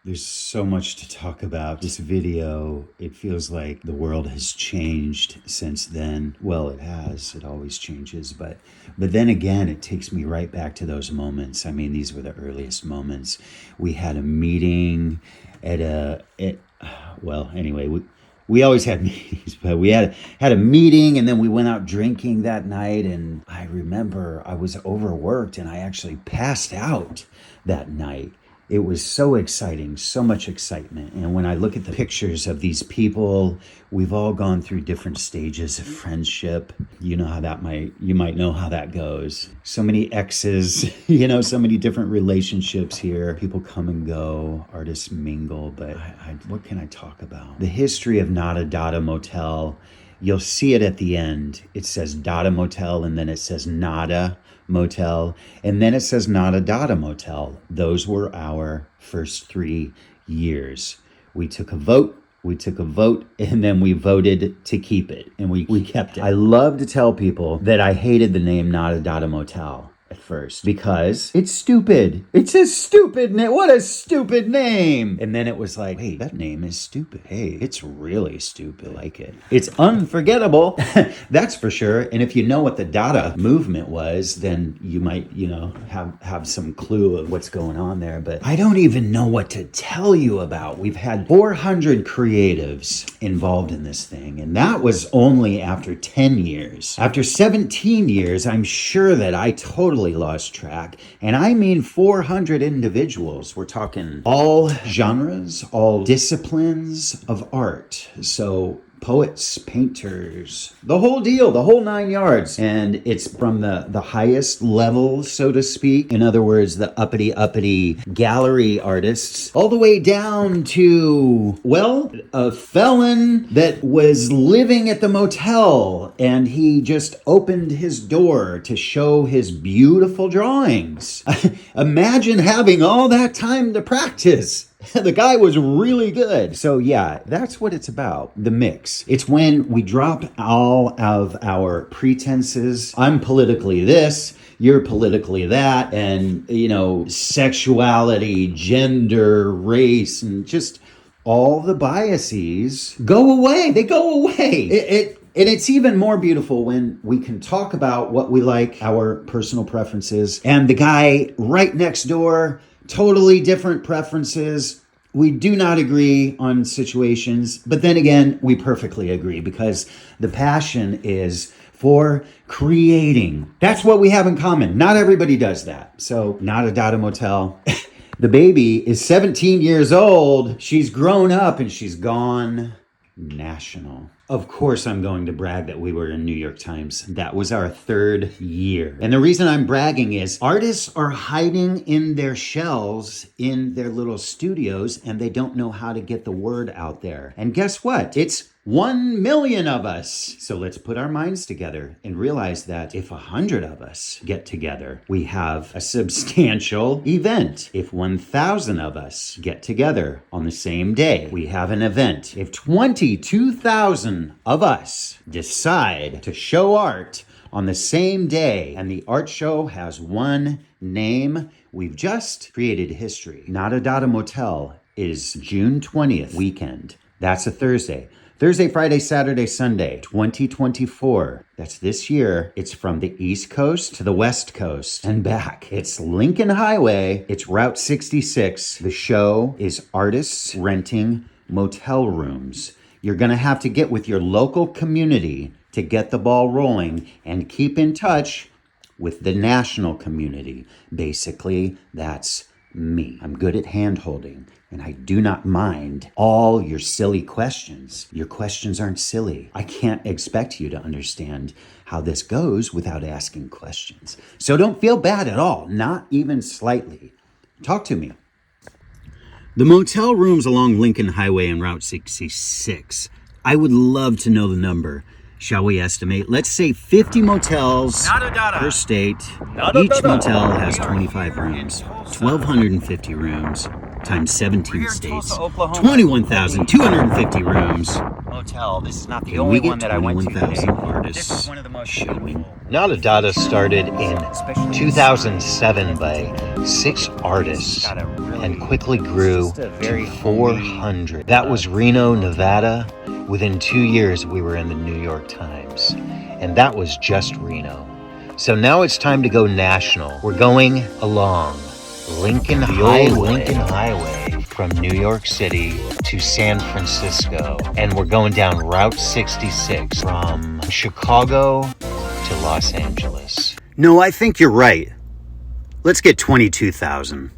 There's so much to talk about. This video, it feels like the world has changed since then. Well, it has. It always changes, but then again, it takes me right back to those moments. I mean, these were the earliest moments. We had a meeting well, anyway, we always had meetings, but we had a meeting, and then we went out drinking that night, and I remember I was overworked and I actually passed out that night. It was so exciting, so much excitement. And when I look at the pictures of these people, we've all gone through different stages of friendship. You know how you might know how that goes. So many exes, so many different relationships here. People come and go, artists mingle, but what can I talk about? The history of NadaDada Motel. You'll see it at the end. It says Dada Motel, and then it says Nada Motel, and then it says NadaDada Motel. Those were our first 3 years. We took a vote, and then we voted to keep it, and we kept it. I love to tell people that I hated the name NadaDada Motel at first because it's stupid. It's a stupid name. What a stupid name. And then it was like, wait, that name is stupid. Hey, it's really stupid. I like it. It's unforgettable. That's for sure. And if you know what the Dada movement was, then you might, have some clue of what's going on there. But I don't even know what to tell you about. We've had 400 creatives involved in this thing. And that was only after 10 years. After 17 years, I'm sure that I totally lost track. And I mean 400 individuals. We're talking all genres, all disciplines of art. So poets, painters, the whole deal, the whole 9 yards. And it's from the highest level, so to speak. In other words, the uppity gallery artists, all the way down to, well, a felon that was living at the motel, and he just opened his door to show his beautiful drawings. Imagine having all that time to practice. The guy was really good. So yeah, that's what it's about, the mix. It's when we drop all of our pretenses. I'm politically this, you're politically that, and, sexuality, gender, race, and just all the biases go away. They go away. And it's even more beautiful when we can talk about what we like, our personal preferences, and the guy right next door, totally different preferences. We do not agree on situations, but then again, we perfectly agree because the passion is for creating. That's what we have in common. Not everybody does that. So, NadaDada Motel. The baby is 17 years old. She's grown up and she's gone national. Of course, I'm going to brag that we were in New York Times. That was our 3rd year. And the reason I'm bragging is artists are hiding in their shells in their little studios, and they don't know how to get the word out there. And guess what? It's 1 million of us. So let's put our minds together and realize that if 100 of us get together, we have a substantial event. If 1,000 of us get together on the same day, we have an event. If 22,000 of us decide to show art on the same day, and the art show has one name, we've just created history. NadaDada Motel is June 20th weekend. That's a Thursday. Thursday, Friday, Saturday, Sunday, 2024. That's this year. It's from the East Coast to the West Coast and back. It's Lincoln Highway. It's Route 66. The show is artists renting motel rooms. You're going to have to get with your local community to get the ball rolling and keep in touch with the national community. Basically, that's me. I'm good at hand-holding, and I do not mind all your silly questions. Your questions aren't silly. I can't expect you to understand how this goes without asking questions. So don't feel bad at all, not even slightly. Talk to me. The motel rooms along Lincoln Highway and Route 66. I would love to know the number. Shall we estimate? Let's say 50 motels per state. Each motel has 25 rooms, 1,250 rooms times 17 states, 21,250 rooms. Motel. This is not the only one that I went to today. This is one of the most showing. NadaDada started in 2007 by 6 artists. and quickly grew to 400. That was Reno, Nevada. Within 2 years, we were in the New York Times. And that was just Reno. So now it's time to go national. We're going along Lincoln Highway from New York City to San Francisco. And we're going down Route 66 from Chicago to Los Angeles. No, I think you're right. Let's get 22,000.